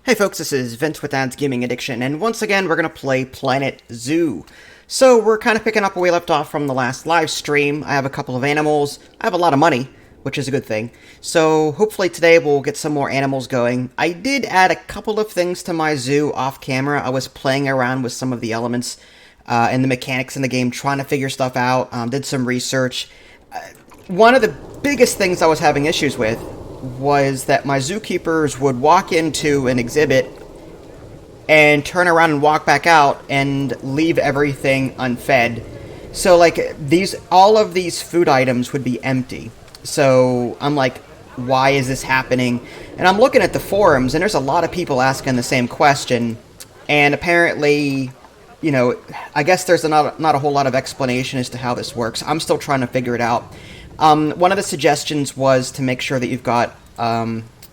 Hey folks, this is Vince with Ad's Gaming Addiction, and once again we're going to play Planet Zoo. So we're kind of picking up where we left off from the last live stream. I have a couple of animals. I have a lot of money, which is a good thing. So hopefully today we'll get some more animals going. I did add a couple of things to my zoo off camera. I was playing around with some of the elements and the mechanics in the game, trying to figure stuff out, did some research. One of the biggest things I was having issues with was that my zookeepers would walk into an exhibit and turn around and walk back out and leave everything unfed. So like all of these food items would be empty. So I'm like, why is this happening? And I'm looking at the forums and there's a lot of people asking the same question. And apparently, I guess there's not a whole lot of explanation as to how this works. I'm still trying to figure it out. One of the suggestions was to make sure that you've got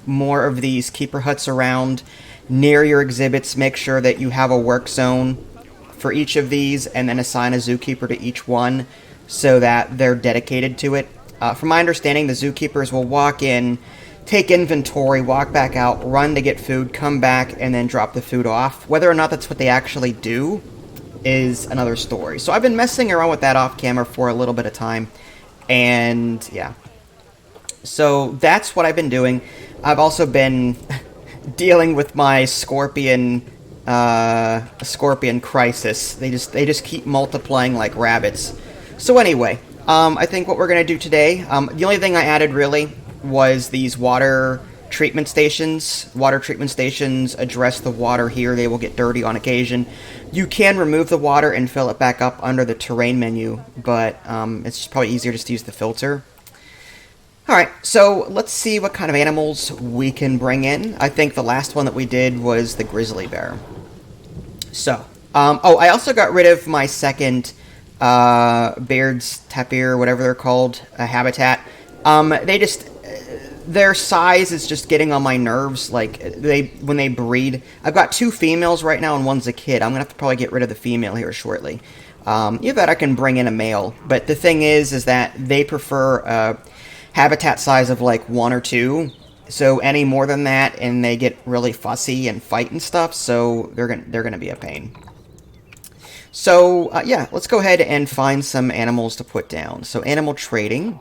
more of these keeper huts around near your exhibits. Make sure that you have a work zone for each of these and then assign a zookeeper to each one so that they're dedicated to it. From my understanding, the zookeepers will walk in, take inventory, walk back out, run to get food, come back, and then drop the food off. Whether or not that's what they actually do is another story. So I've been messing around with that off camera for a little bit of time. And yeah, so that's what I've been doing. I've also been dealing with my scorpion crisis. They just keep multiplying like rabbits. So anyway, I think what we're gonna do today, the only thing I added really was these water treatment stations. Water treatment stations address the water here. They will get dirty on occasion. You can remove the water and fill it back up under the terrain menu, but it's probably easier just to use the filter. Alright, so let's see what kind of animals we can bring in. I think the last one that we did was the grizzly bear. So, I also got rid of my second Baird's tapir, whatever they're called, habitat. Their size is just getting on my nerves. Like, when they breed, I've got two females right now and one's a kid. I'm gonna have to probably get rid of the female here shortly. Either that I can bring in a male, but the thing is that they prefer a habitat size of like 1 or 2. So any more than that, and they get really fussy and fight and stuff. So they're gonna be a pain. So yeah, let's go ahead and find some animals to put down. So animal trading.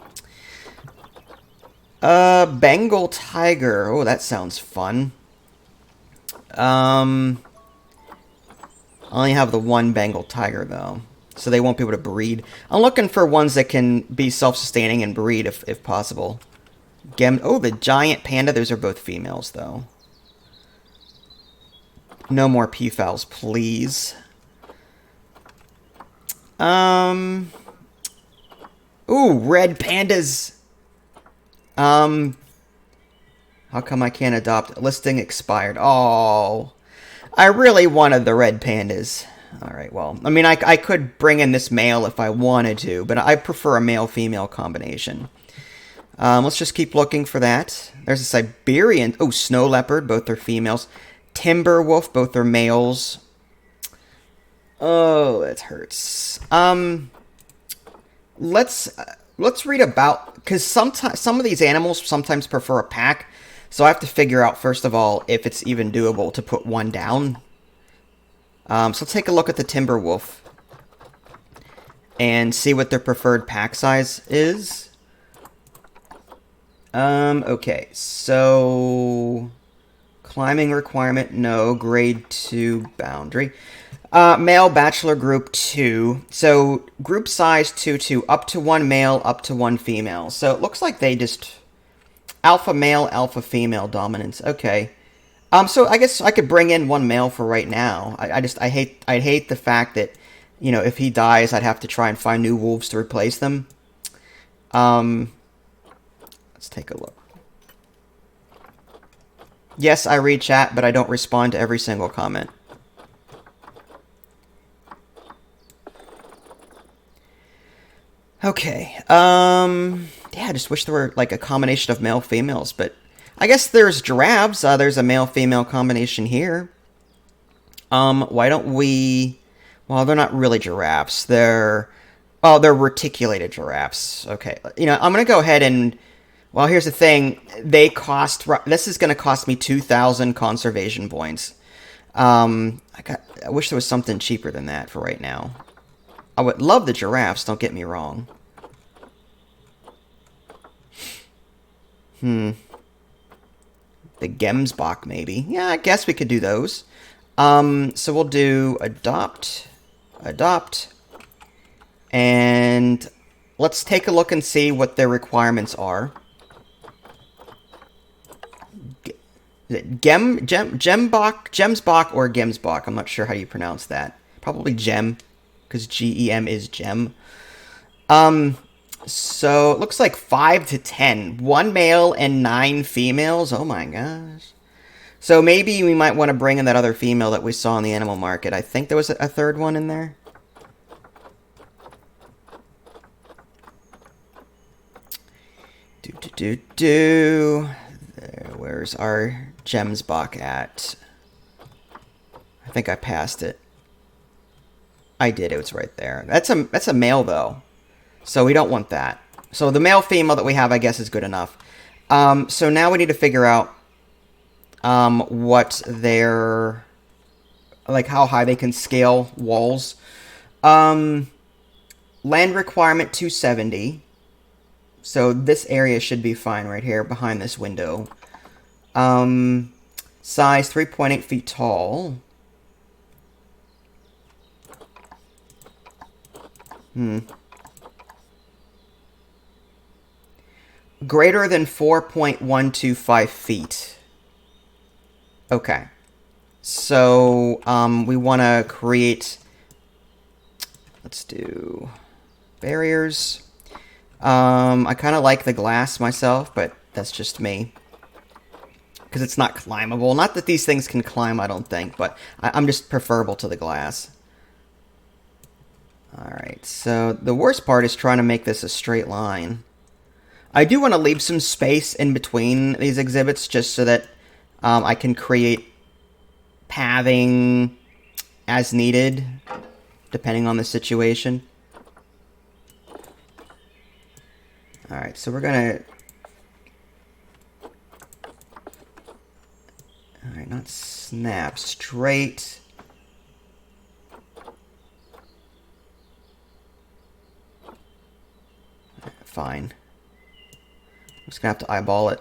Bengal tiger. Oh, that sounds fun. I only have the one Bengal tiger, though, so they won't be able to breed. I'm looking for ones that can be self-sustaining and breed, if possible. Oh, the giant panda. Those are both females, though. No more peafowls, please. Ooh, red pandas. How come I can't adopt? Listing expired. Oh, I really wanted the red pandas. Alright, well, I mean, I could bring in this male if I wanted to, but I prefer a male-female combination. Let's just keep looking for that. There's a Siberian, oh, snow leopard, both are females. Timber wolf, both are males. Oh, that hurts. Let's read about, because some of these animals sometimes prefer a pack, so I have to figure out, first of all, if it's even doable to put one down. So let's take a look at the timber wolf and see what their preferred pack size is. Okay, so climbing requirement, no. Grade 2 boundary. Male bachelor group 2. So group size 2, up to 1 male, up to 1 female. So it looks like they just alpha male, alpha female dominance. Okay. So I guess I could bring in 1 male for right now. I'd hate the fact that, if he dies, I'd have to try and find new wolves to replace them. Let's take a look. Yes, I read chat, but I don't respond to every single comment. Okay, yeah, I just wish there were, like, a combination of male-females, but I guess there's giraffes. There's a male-female combination here. Why don't we... Well, they're not really giraffes. They're reticulated giraffes. Okay, I'm gonna go ahead and Well, here's the thing. They cost... This is going to cost me 2,000 conservation points. I wish there was something cheaper than that for right now. I would love the giraffes, don't get me wrong. The Gemsbach, maybe. Yeah, I guess we could do those. So we'll do adopt, and let's take a look and see what their requirements are. Gemsbach or Gemsbach. I'm not sure how you pronounce that. Probably Gem, because Gem is gem. So it looks like 5 to 10. 1 male and 9 females. Oh my gosh. So maybe we might want to bring in that other female that we saw in the animal market. I think there was a third one in there. Where's our Gemsbach at? I think I passed it. I did. It was right there. That's a male though, so we don't want that. So the male female that we have, I guess, is good enough. So now we need to figure out what their, like, how high they can scale walls. Land requirement 270. So this area should be fine right here behind this window. Size 3.8 feet tall. Greater than 4.125 feet. Okay. So, we want to create... Let's do barriers. I kind of like the glass myself, but that's just me. Because it's not climbable. Not that these things can climb, I don't think, but I'm just preferable to the glass. Alright, so the worst part is trying to make this a straight line. I do want to leave some space in between these exhibits just so that I can create pathing as needed, depending on the situation. Alright, so we're gonna... Alright, not snap, straight. Fine. I'm just gonna have to eyeball it.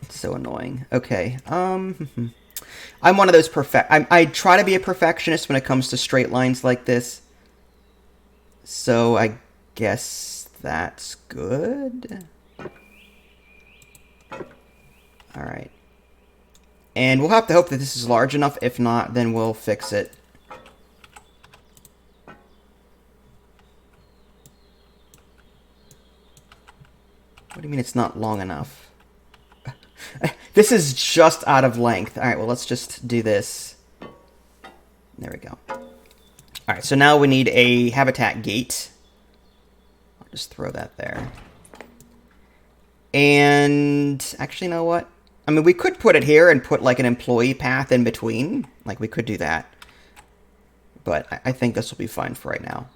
It's so annoying. Okay, I'm one of those I try to be a perfectionist when it comes to straight lines like this. So I guess that's good. Alright. And we'll have to hope that this is large enough. If not, then we'll fix it. What do you mean it's not long enough? This is just out of length. Alright, well, let's just do this. There we go. Alright, so now we need a habitat gate. I'll just throw that there. And actually, you know what? I mean, we could put it here and put like an employee path in between. Like, we could do that. But I think this will be fine for right now.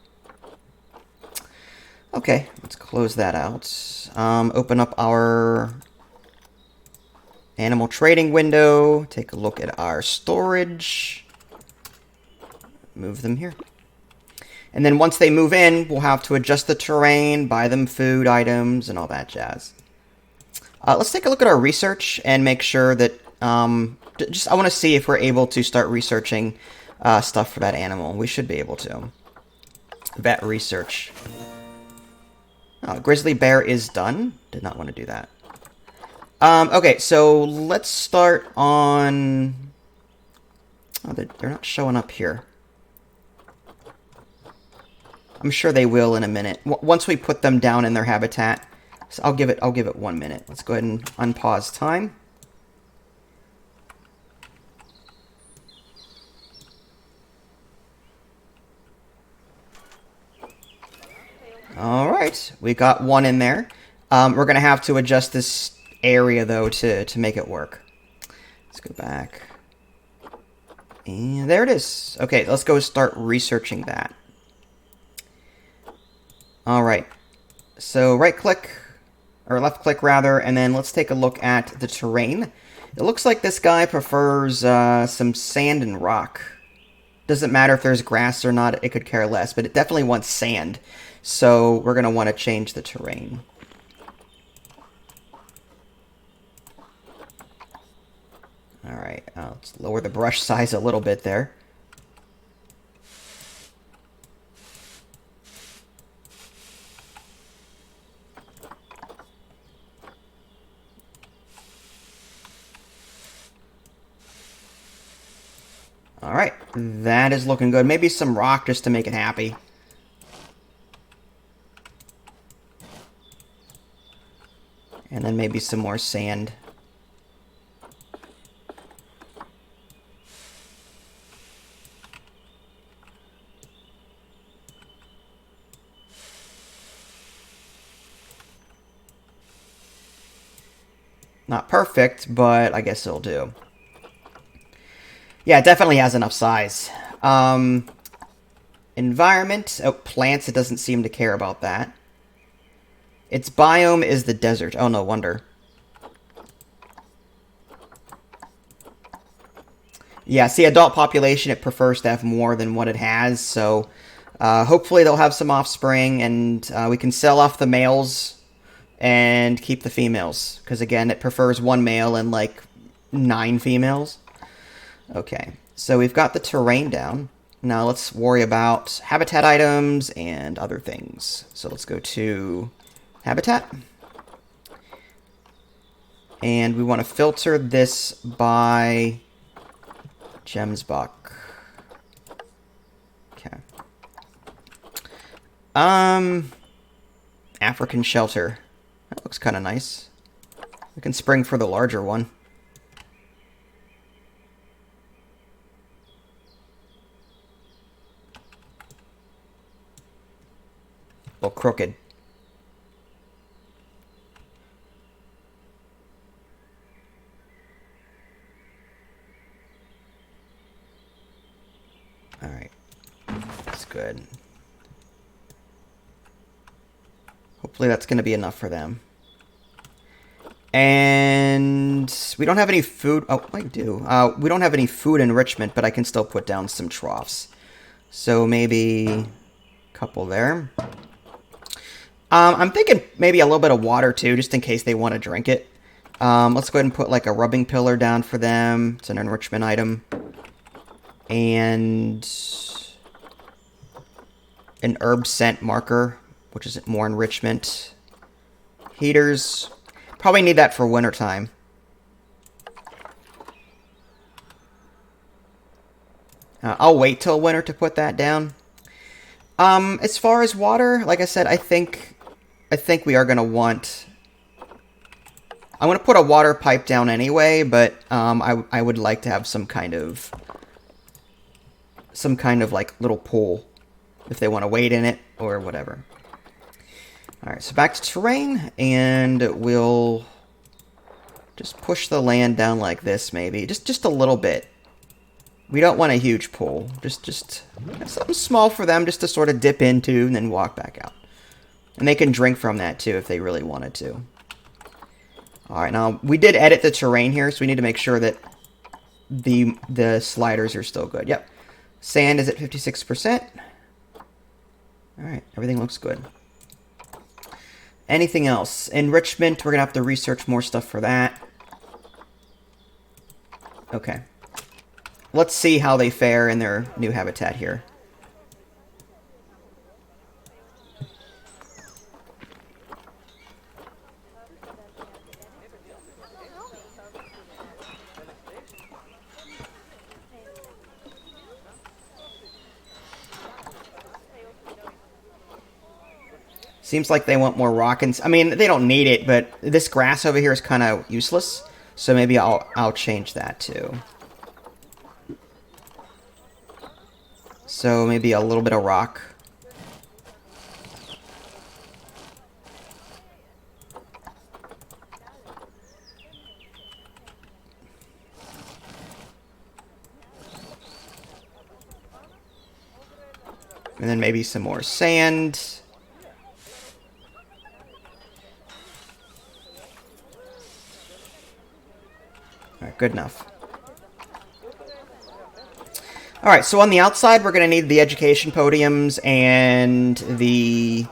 Okay, let's close that out. Open up our animal trading window. Take a look at our storage. Move them here. And then once they move in, we'll have to adjust the terrain, buy them food items, and all that jazz. Let's take a look at our research and make sure that... I want to see if we're able to start researching stuff for that animal. We should be able to. Vet research. Oh, grizzly bear is done. Did not want to do that. Okay, so let's start on... Oh, they're not showing up here. I'm sure they will in a minute. Once we put them down in their habitat. So I'll give it 1 minute. Let's go ahead and unpause time. Alright, we got one in there. We're going to have to adjust this area, though, to make it work. Let's go back. And there it is. Okay, let's go start researching that. Alright, so right-click, or left click rather, and then let's take a look at the terrain. It looks like this guy prefers some sand and rock. Doesn't matter if there's grass or not, it could care less, but it definitely wants sand. So we're going to want to change the terrain. Alright, let's lower the brush size a little bit there. Alright, that is looking good. Maybe some rock just to make it happy. And then maybe some more sand. Not perfect, but I guess it'll do. Yeah, it definitely has enough size. Environment. Oh, plants, it doesn't seem to care about that. Its biome is the desert. Oh, no wonder. Yeah, see, adult population, it prefers to have more than what it has, so hopefully they'll have some offspring, and we can sell off the males and keep the females, because again, it prefers one male and like 9 females. Okay, so we've got the terrain down. Now let's worry about habitat items and other things. So let's go to habitat. And we want to filter this by Gemsbach. Okay. African shelter. That looks kind of nice. We can spring for the larger one. A little crooked. Alright. That's good. Hopefully that's going to be enough for them. And we don't have any food. Oh, I do. We don't have any food enrichment, but I can still put down some troughs. So maybe a couple there. I'm thinking maybe a little bit of water too, just in case they want to drink it. Let's go ahead and put like a rubbing pillar down for them. It's an enrichment item. And an herb scent marker, which is more enrichment. Heaters. Probably need that for wintertime. I'll wait till winter to put that down. As far as water, like I said, I think we are going to want... I'm going to put a water pipe down anyway, but I would like to have some kind of like little pool if they want to wade in it or whatever. Alright, so back to terrain, and we'll just push the land down like this maybe. Just a little bit. We don't want a huge pool. Just something small for them just to sort of dip into and then walk back out. And they can drink from that too if they really wanted to. Alright, now we did edit the terrain here, so we need to make sure that the sliders are still good. Yep. Sand is at 56%. Alright, everything looks good. Anything else? Enrichment, we're going to have to research more stuff for that. Okay. Let's see how they fare in their new habitat here. Seems like they want more rock, and I mean, they don't need it, but this grass over here is kind of useless, so maybe I'll change that too. So maybe a little bit of rock. And then maybe some more sand. good enough. Alright, so on the outside, we're going to need the education podiums and the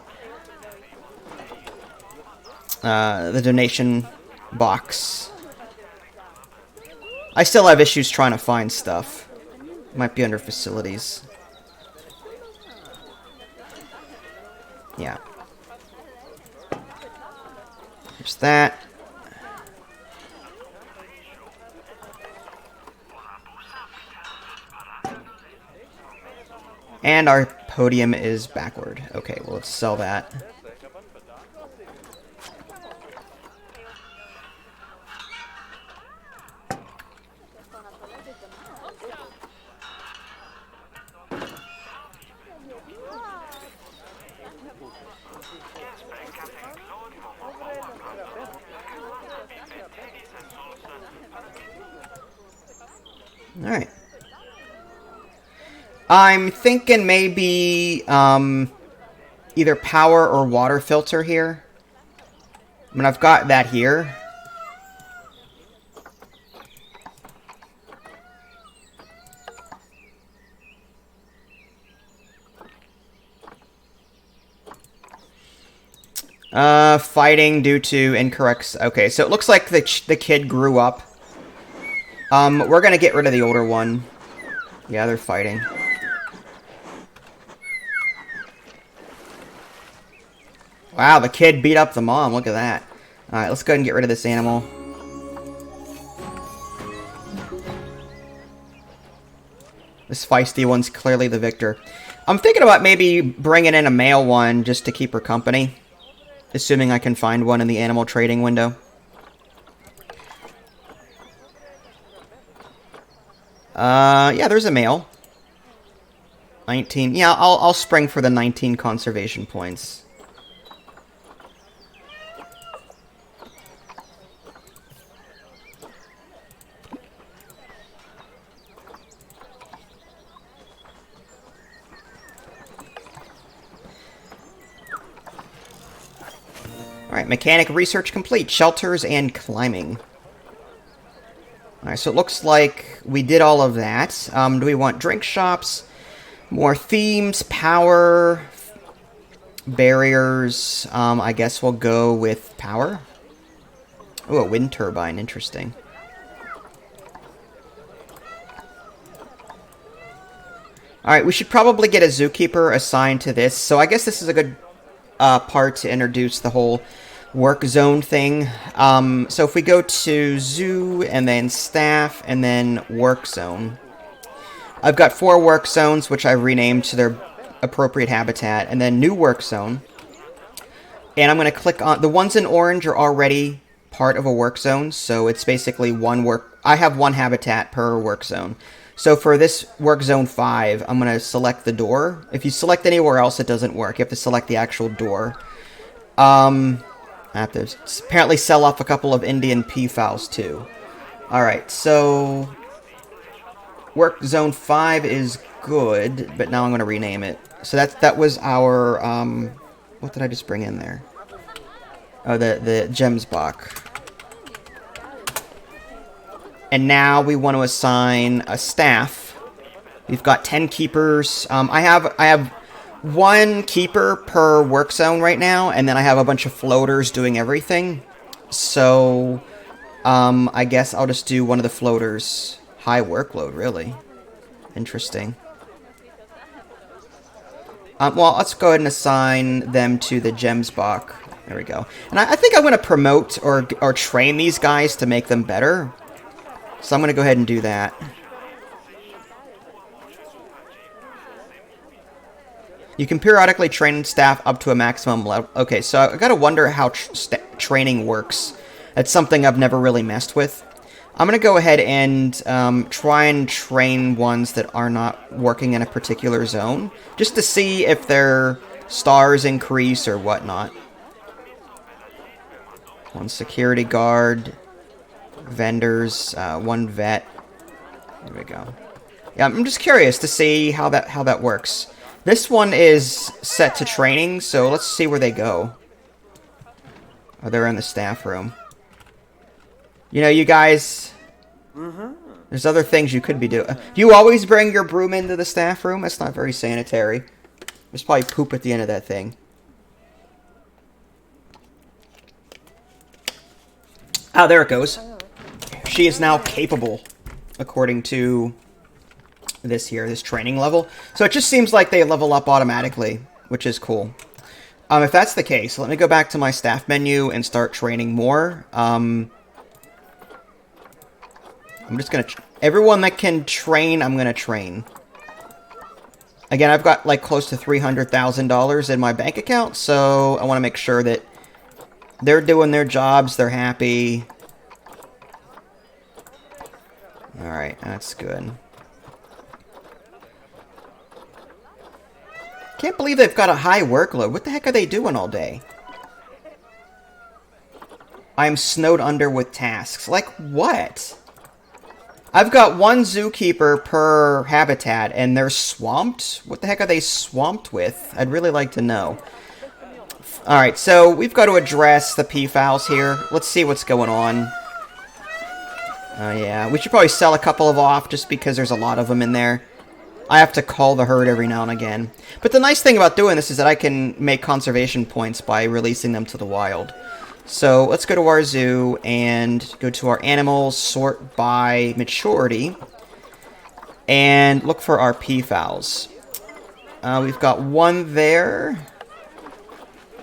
donation box. I still have issues trying to find stuff. Might be under facilities. Yeah. There's that. And our podium is backward. Okay, well, let's sell that. Alright. I'm thinking maybe either power or water filter here. I mean, I've got that here. Fighting due to incorrect... Okay, so it looks like the kid grew up. We're gonna get rid of the older one. Yeah, they're fighting. Wow, the kid beat up the mom. Look at that. Alright, let's go ahead and get rid of this animal. This feisty one's clearly the victor. I'm thinking about maybe bringing in a male one just to keep her company. Assuming I can find one in the animal trading window. Yeah, there's a male. 19. Yeah, I'll spring for the 19 conservation points. Alright, mechanic research complete. Shelters and climbing. Alright, so it looks like we did all of that. Do we want drink shops? More themes, power, barriers. I guess we'll go with power. Oh, a wind turbine. Interesting. Alright, we should probably get a zookeeper assigned to this. So I guess this is a good part to introduce the whole work zone thing. So if we go to zoo and then staff and then work zone, I've got 4 work zones which I've renamed to their appropriate habitat, and then new work zone. And I'm going to click on the ones in orange are already part of a work zone, so it's basically one work. I have 1 habitat per work zone. So for this work zone 5, I'm going to select the door. If you select anywhere else, it doesn't work. You have to select the actual door. I have to apparently sell off a couple of Indian peafowls too. Alright, so work zone 5 is good, but now I'm going to rename it. So that was our, what did I just bring in there? Oh, the gems box. And now we want to assign a staff. We've got 10 keepers. I have 1 keeper per work zone right now, and then I have a bunch of floaters doing everything. So, I guess I'll just do one of the floaters. High workload, really. Interesting. Well, let's go ahead and assign them to the gems box. There we go. And I think I'm going to promote or train these guys to make them better. So I'm going to go ahead and do that. You can periodically train staff up to a maximum level. Okay, so I got to wonder how training works. That's something I've never really messed with. I'm going to go ahead and try and train ones that are not working in a particular zone, just to see if their stars increase or whatnot. 1 security guard. Vendors, 1 vet. There we go. Yeah, I'm just curious to see how that works. This one is set to training, so let's see where they go. Oh, they're in the staff room. You know, you guys, There's other things you could be doing. Do you always bring your broom into the staff room? That's not very sanitary. There's probably poop at the end of that thing. Ah, there it goes. She is now capable, according to this here, this training level. So it just seems like they level up automatically, which is cool. If that's the case, let me go back to my staff menu and start training more. I'm just going to... Everyone that can train, I'm going to train. Again, I've got like close to $300,000 in my bank account, so I want to make sure that they're doing their jobs, they're happy. Alright, that's good. Can't believe they've got a high workload. What the heck are they doing all day? I'm snowed under with tasks. Like, what? I've got one zookeeper per habitat, and they're swamped? What the heck are they swamped with? I'd really like to know. Alright, so we've got to address the P-Files here. Let's see what's going on. Yeah, we should probably sell a couple of off, just because there's a lot of them in there. I have to call the herd every now and again. But the nice thing about doing this is that I can make conservation points by releasing them to the wild. So let's go to our zoo and go to our animals, sort by maturity, and look for our P-Files. We've got one there.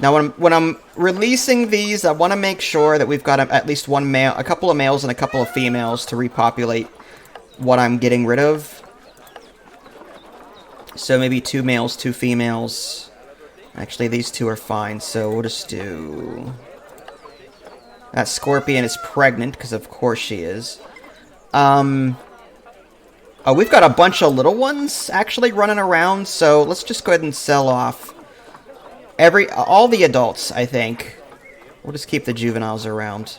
Now, when I'm releasing these, I want to make sure that we've got at least one male, a couple of males and a couple of females to repopulate what I'm getting rid of. So maybe 2 males, 2 females. Actually, these 2 are fine, so we'll just do... That scorpion is pregnant, because of course she is. Oh, we've got a bunch of little ones, actually, running around, so let's just go ahead and sell off all the adults, I think. We'll just keep the juveniles around.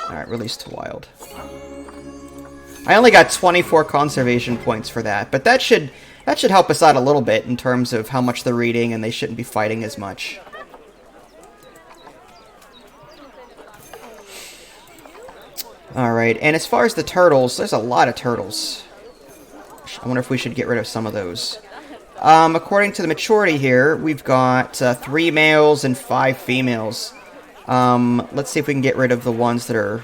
Alright, release to wild. I only got 24 conservation points for that, but that should help us out a little bit in terms of how much they're eating, and they shouldn't be fighting as much. Alright, and as far as the turtles, there's a lot of turtles. I wonder if we should get rid of some of those. According to the maturity here, we've got 3 males and 5 females. Let's see if we can get rid of the ones that are...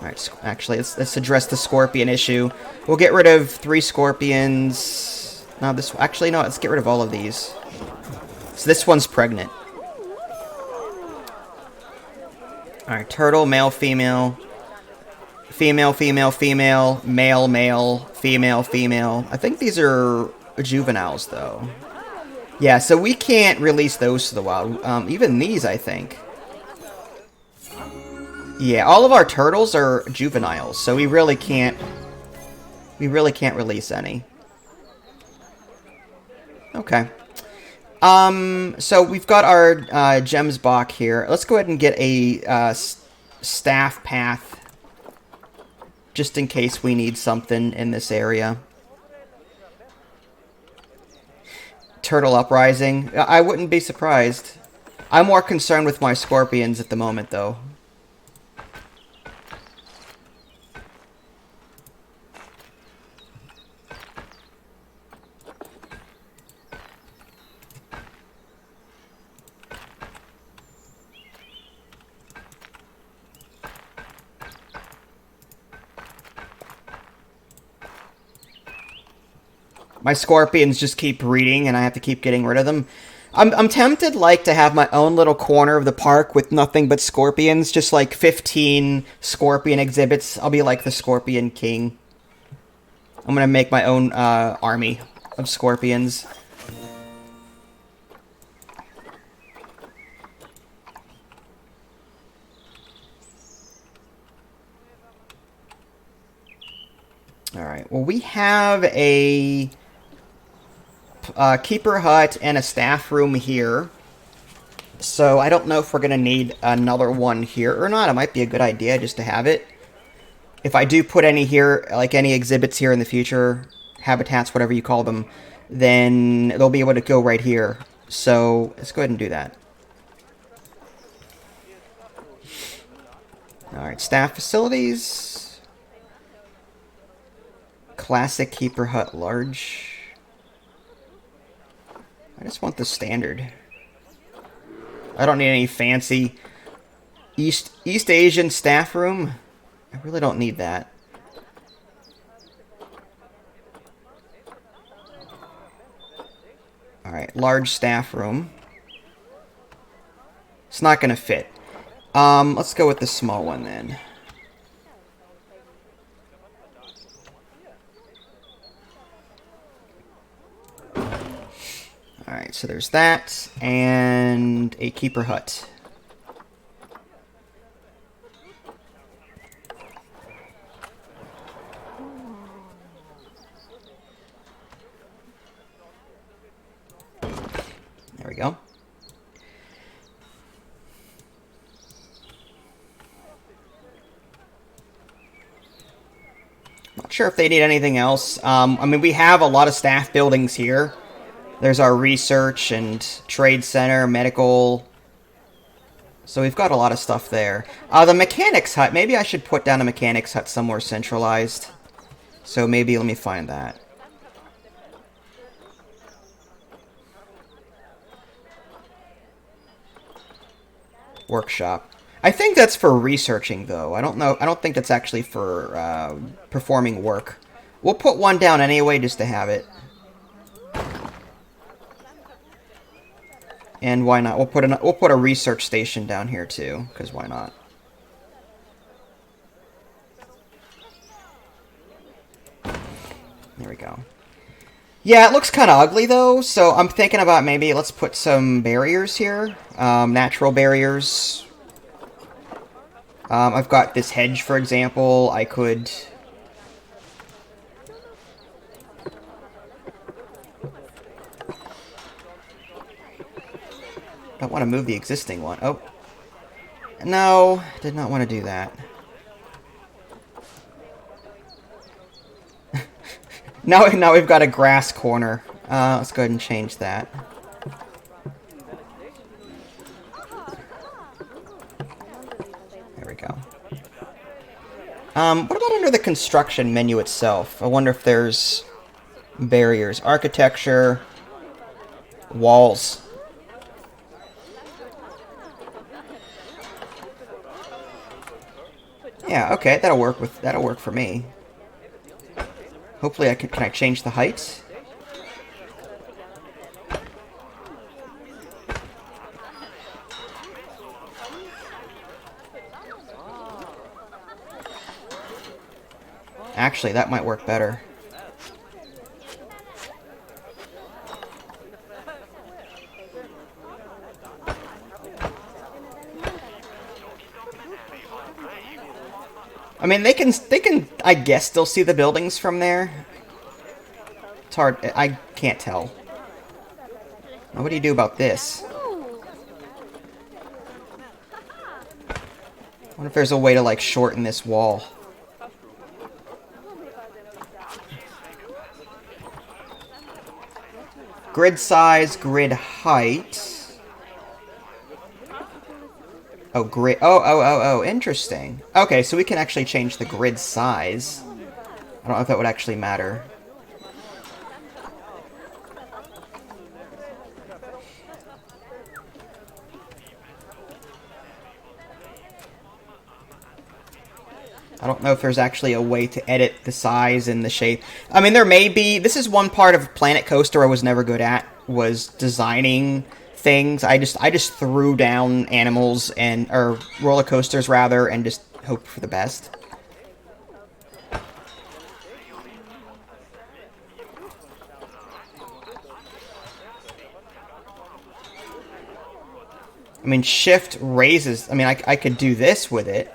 Alright, actually, let's address the scorpion issue. We'll get rid of 3 scorpions. No, actually, no, let's get rid of all of these. So this one's pregnant. Alright, turtle, male, female. Female, female, female. Male, male. Female, female. I think these are juveniles, though. Yeah, so we can't release those to the wild. Even these, I think. Yeah, all of our turtles are juveniles, so we really can't release any. Okay. So we've got our gems box here. Let's go ahead and get a staff path, just in case we need something in this area. Turtle uprising. I wouldn't be surprised. I'm more concerned with my scorpions at the moment, though. My scorpions just keep breeding, and I have to keep getting rid of them. I'm tempted, like, to have my own little corner of the park with nothing but scorpions. Just, like, 15 scorpion exhibits. I'll be, like, the Scorpion King. I'm gonna make my own army of scorpions. Alright, well, we have a... keeper hut and a staff room here. So I don't know if we're going to need another one here or not. It might be a good idea just to have it. If I do put any here, like any exhibits here in the future, habitats, whatever you call them, then they'll be able to go right here. So let's go ahead and do that. Alright, staff facilities. Classic Keeper Hut large. I just want the standard. I don't need any fancy East Asian staff room. I really don't need that. Alright, large staff room. It's not going to fit. Let's go with the small one then. Alright, so there's that, and a keeper hut. There we go. Not sure if they need anything else. I mean, we have a lot of staff buildings here. There's our research and trade center, medical. So we've got a lot of stuff there. The mechanics hut. Maybe I should put down a mechanics hut somewhere centralized. So maybe let me find that. Workshop. I think that's for researching, though. I don't know. I don't think that's actually for performing work. We'll put one down anyway, just to have it. And why not? We'll put a research station down here too, because why not? There we go. Yeah, it looks kind of ugly though, so I'm thinking about maybe let's put some barriers here, natural barriers. I've got this hedge, for example. I could. I want to move the existing one. Oh. No, did not want to do that. Now we've got a grass corner. Let's go ahead and change that. There we go. What about under the construction menu itself? I wonder if there's barriers. Architecture. Walls. Yeah, okay, that'll work for me. Hopefully can I change the height? Actually, that might work better. I mean, they can, I guess, still see the buildings from there. It's hard. I can't tell. Now, what do you do about this? I wonder if there's a way to, like, shorten this wall. Grid size, grid height. Oh, grid. Oh, interesting. Okay, so we can actually change the grid size. I don't know if that would actually matter. I don't know if there's actually a way to edit the size and the shape. I mean, there may be. This is one part of Planet Coaster I was never good at, was designing things. I just threw down animals or roller coasters rather, and just hoped for the best. I mean, shift raises. I mean, I could do this with it.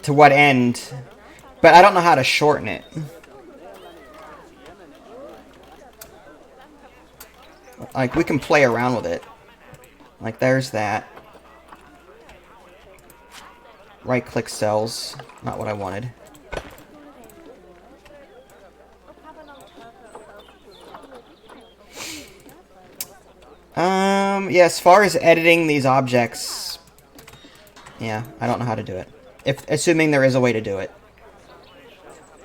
To what end? But I don't know how to shorten it. Like, we can play around with it. Like, there's that. Right-click cells. Not what I wanted. Yeah, as far as editing these objects, Yeah, I don't know how to do it. Assuming there is a way to do it.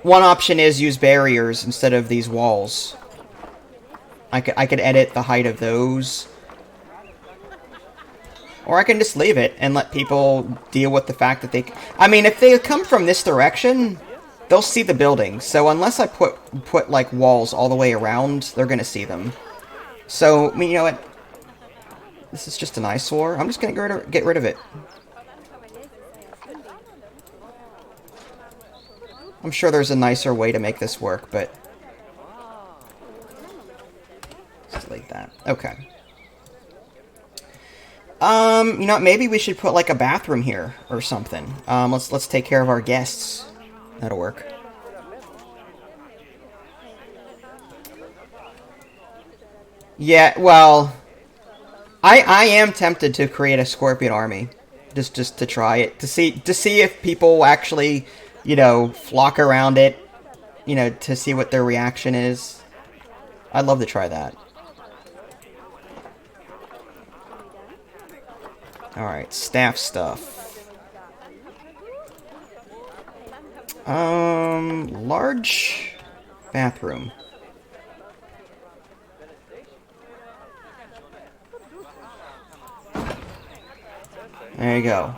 One option is use barriers instead of these walls. I could edit the height of those. Or I can just leave it and let people deal with the fact that they... I mean, if they come from this direction, they'll see the buildings. So unless I put like, walls all the way around, they're going to see them. So, I mean, you know what? This is just an eyesore. I'm just going to get rid of it. I'm sure there's a nicer way to make this work, but... Just delete that. Okay. You know, maybe we should put like a bathroom here or something. Let's take care of our guests. That'll work. Yeah, well, I am tempted to create a scorpion army, just to try it, to see if people actually, you know, flock around it, you know, to see what their reaction is. I'd love to try that. Alright, staff stuff. Large bathroom. There you go.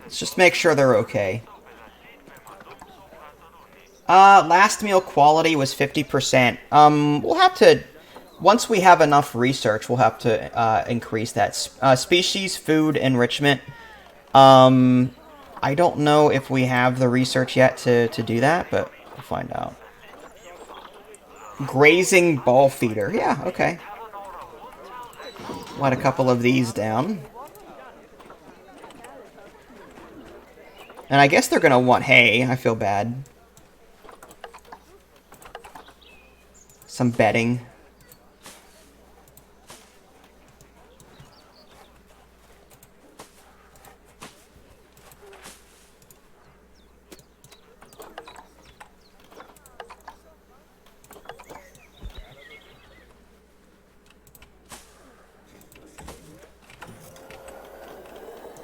Let's just make sure they're okay. Last meal quality was 50%. We'll have to... Once we have enough research, we'll have to increase that. Species food enrichment. I don't know if we have the research yet to do that, but we'll find out. Grazing ball feeder. Yeah, okay. Let a couple of these down. And I guess they're gonna want hay. I feel bad. Some bedding.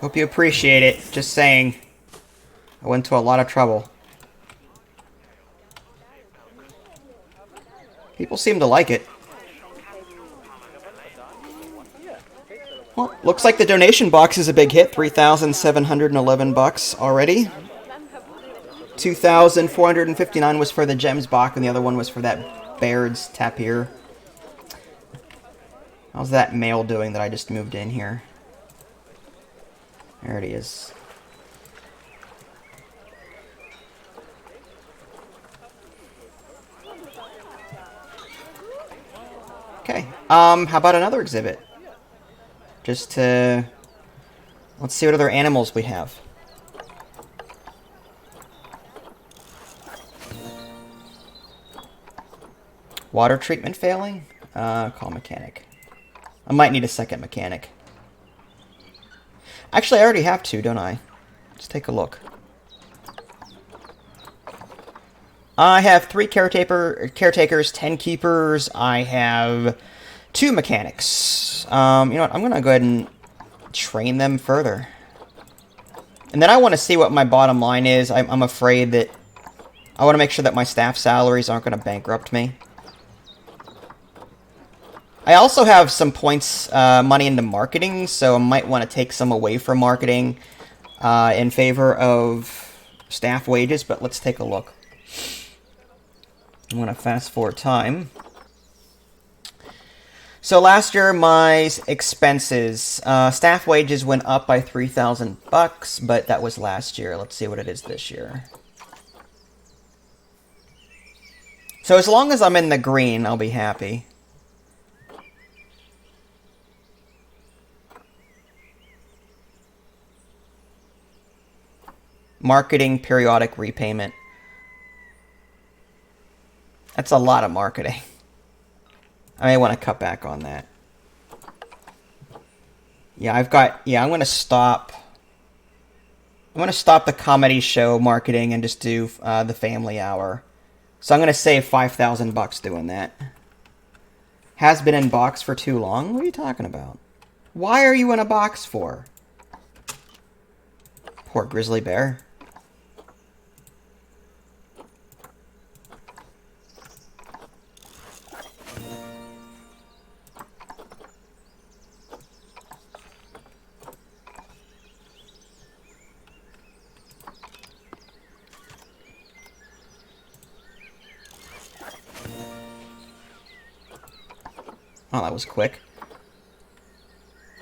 Hope you appreciate it. Just saying. I went to a lot of trouble. People seem to like it. Well, looks like the donation box is a big hit. 3,711 bucks already. 2,459 was for the gems box, and the other one was for that Baird's tapir. How's that mail doing that I just moved in here? There it is. Okay. How about another exhibit? Just to... Let's see what other animals we have. Water treatment failing? Call mechanic. I might need a second mechanic. Actually, I already have two, don't I? Let's take a look. I have 3 caretakers, 10 keepers. I have 2 mechanics. You know what? I'm going to go ahead and train them further. And then I want to see what my bottom line is. I'm afraid that... I want to make sure that my staff salaries aren't going to bankrupt me. I also have some points, money into marketing, so I might want to take some away from marketing in favor of staff wages, but let's take a look. I'm going to fast forward time. So last year, my expenses, staff wages went up by 3,000 bucks, but that was last year. Let's see what it is this year. So as long as I'm in the green, I'll be happy. Marketing periodic repayment. That's a lot of marketing. I may want to cut back on that. Yeah, I'm going to stop. I'm going to stop the comedy show marketing and just do the family hour. So I'm going to save $5,000 doing that. Has been in box for too long? What are you talking about? Why are you in a box for? Poor grizzly bear. Oh, that was quick.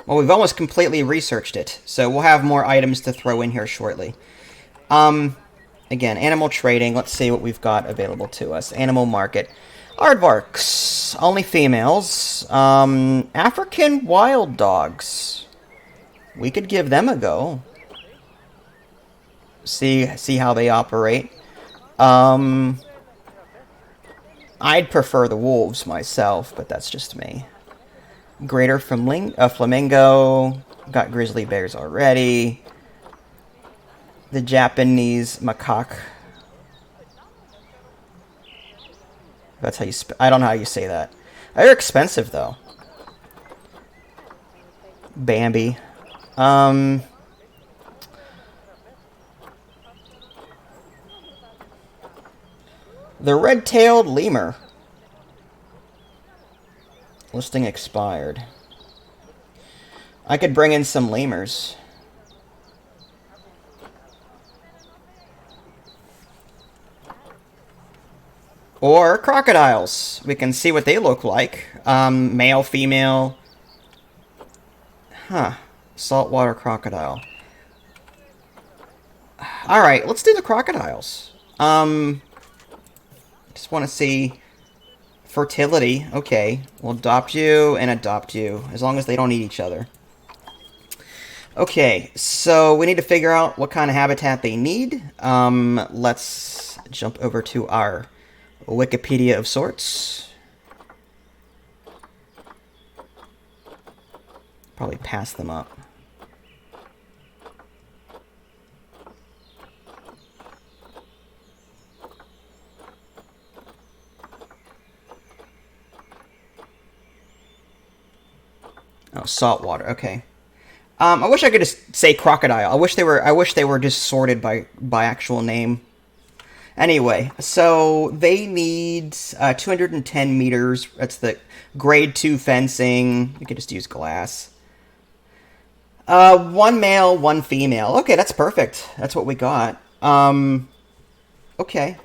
Well, we've almost completely researched it, so we'll have more items to throw in here shortly. Again, animal trading. Let's see what we've got available to us. Animal market. Aardvarks. Only females. African wild dogs. We could give them a go. See how they operate. I'd prefer the wolves myself, but that's just me. Greater flamingo. Got grizzly bears already. The Japanese macaque. That's how you I don't know how you say that. They're expensive, though. Bambi. The red-tailed lemur. Listing expired. I could bring in some lemurs. Or crocodiles. We can see what they look like. Male, female. Huh. Saltwater crocodile. Alright, let's do the crocodiles. Just want to see fertility. Okay, we'll adopt you and adopt you, as long as they don't eat each other. Okay, so we need to figure out what kind of habitat they need. Let's jump over to our Wikipedia of sorts. Probably pass them up. Oh, saltwater. Okay. I wish I could just say crocodile. I wish they were just sorted by actual name. Anyway, so they need 210 meters. That's the grade 2 fencing. You could just use glass. One male, one female. Okay, that's perfect. That's what we got. Okay.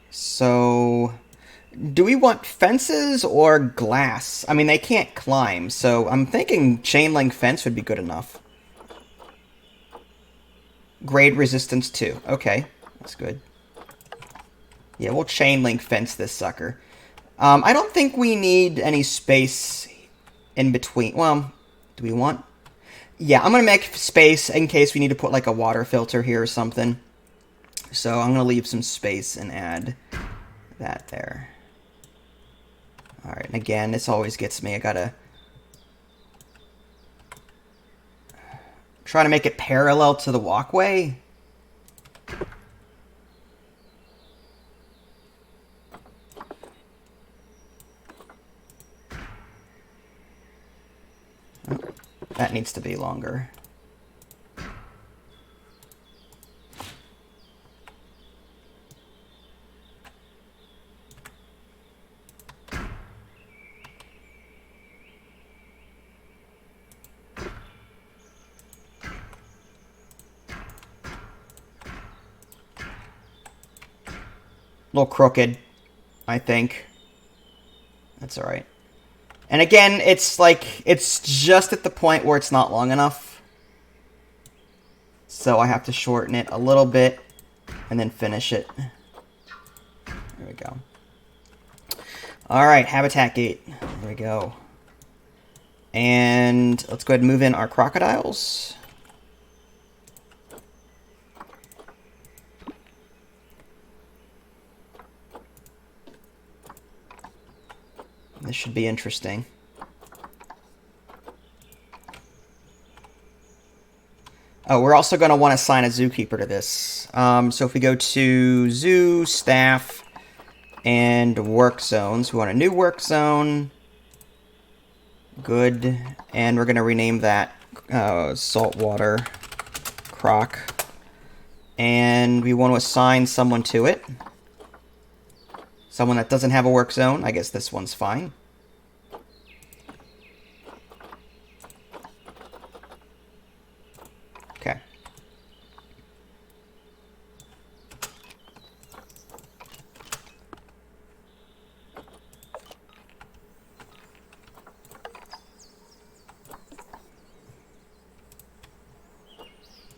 So, do we want fences or glass? I mean, they can't climb, so I'm thinking chain link fence would be good enough. Grade resistance 2. Okay, that's good. Yeah, we'll chain link fence this sucker. I don't think we need any space in between. Well, do we want? Yeah, I'm going to make space in case we need to put like a water filter here or something. So I'm going to leave some space and add that there. Alright, and again, this always gets me. I gotta try to make it parallel to the walkway. Oh, that needs to be longer. A little crooked, I think. That's alright. And again, it's like, it's just at the point where it's not long enough. So I have to shorten it a little bit and then finish it. There we go. Alright, habitat gate. There we go. And let's go ahead and move in our crocodiles. This should be interesting. Oh, we're also going to want to assign a zookeeper to this. So if we go to zoo, staff, and work zones, we want a new work zone. Good. And we're going to rename that saltwater croc. And we want to assign someone to it. Someone that doesn't have a work zone. I guess this one's fine. Okay.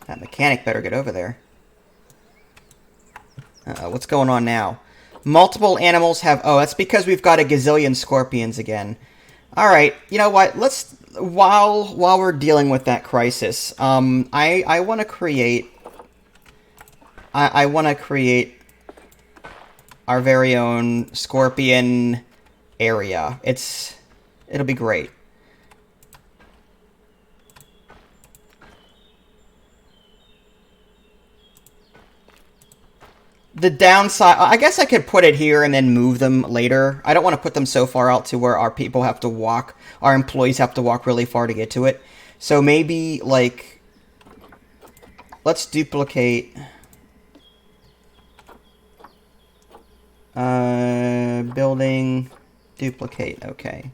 That mechanic better get over there. What's going on now? Multiple animals have... Oh, that's because we've got a gazillion scorpions again. Alright, you know what? Let's... While we're dealing with that crisis, I want to create... I want to create our very own scorpion area. It'll be great. The downside, I guess I could put it here and then move them later. I don't want to put them so far out to where our people have to walk, our employees have to walk really far to get to it. So maybe, like, let's duplicate, building, duplicate, okay.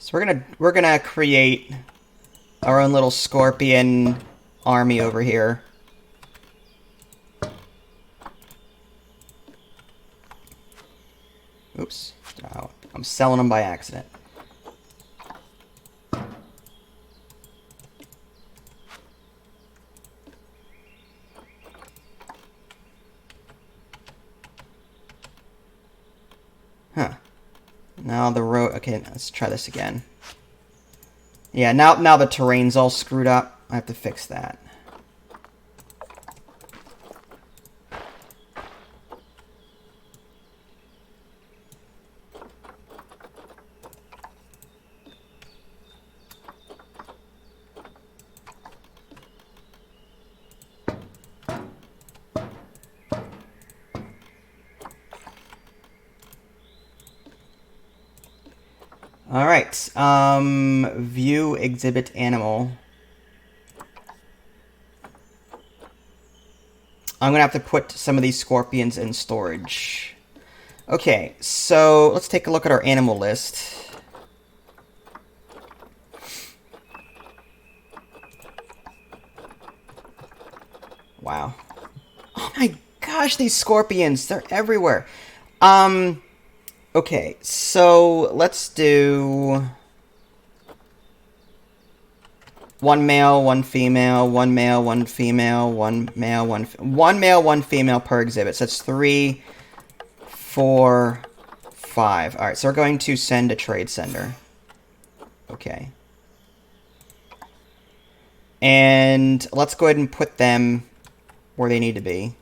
So we're gonna create our own little scorpion army over here. Oops. Oh, I'm selling them by accident. Huh. Now the road... Okay, let's try this again. Yeah, now the terrain's all screwed up. I have to fix that. Alright, view exhibit animal. I'm gonna have to put some of these scorpions in storage. Okay, so let's take a look at our animal list. Wow. Oh my gosh, these scorpions, they're everywhere. Okay, so let's do one male, one female, one male, one female, one male, one male, one female per exhibit. So that's 3, 4, 5. All right, so we're going to send a trade sender. Okay. And let's go ahead and put them where they need to be.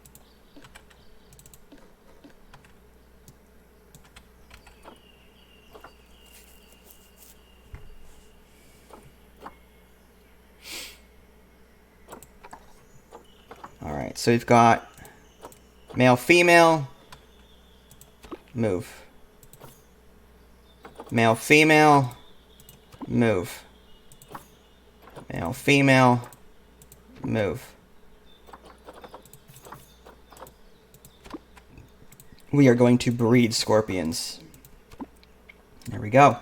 Alright, so we've got male, female, move. Male, female, move. Male, female, move. We are going to breed scorpions. There we go.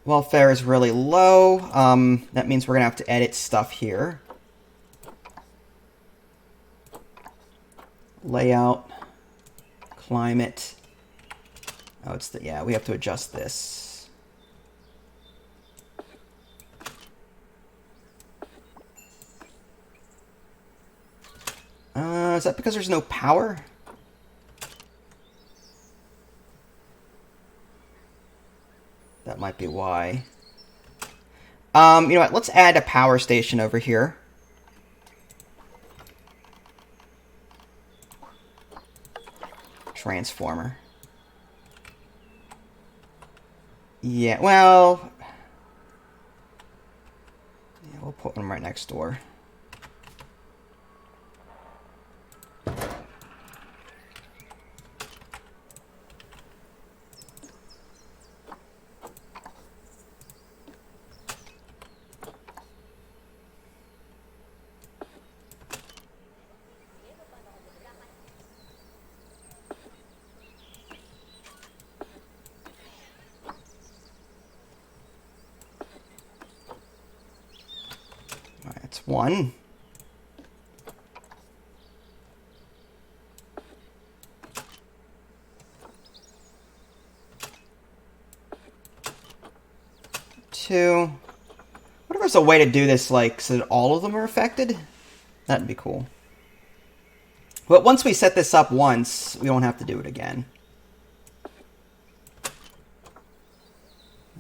Welfare is really low. That means we're going to have to edit stuff here. Layout, climate. Oh, it's the, yeah, we have to adjust this. Is that because there's no power? That might be why. You know what? Let's add a power station over here. Transformer. Yeah, well... Yeah, we'll put one right next door. That's one. Two. What if there's a way to do this, like, so that all of them are affected? That'd be cool. But once we set this up once, we won't have to do it again.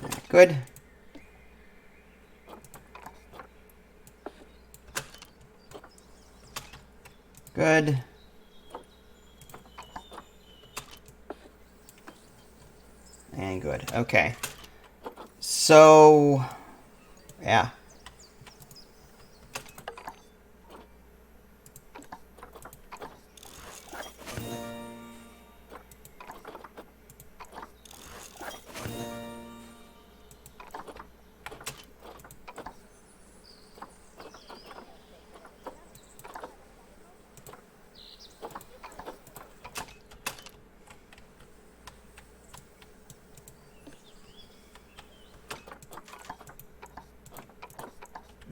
Right, good. Good. And good. Okay. So, yeah.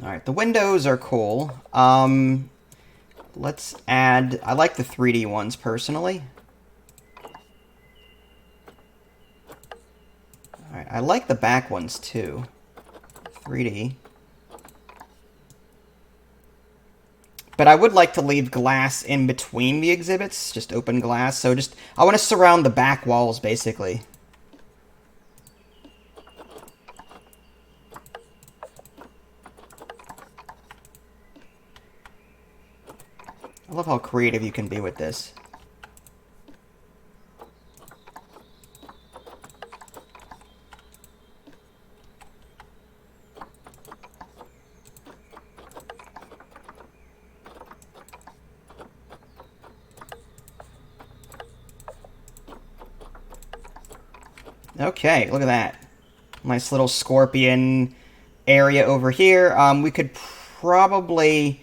Alright, the windows are cool. Let's add... I like the 3D ones, personally. Alright, I like the back ones, too. 3D. But I would like to leave glass in between the exhibits, just open glass. So just... I want to surround the back walls, basically. I love how creative you can be with this. Okay, look at that. Nice little scorpion area over here. We could probably...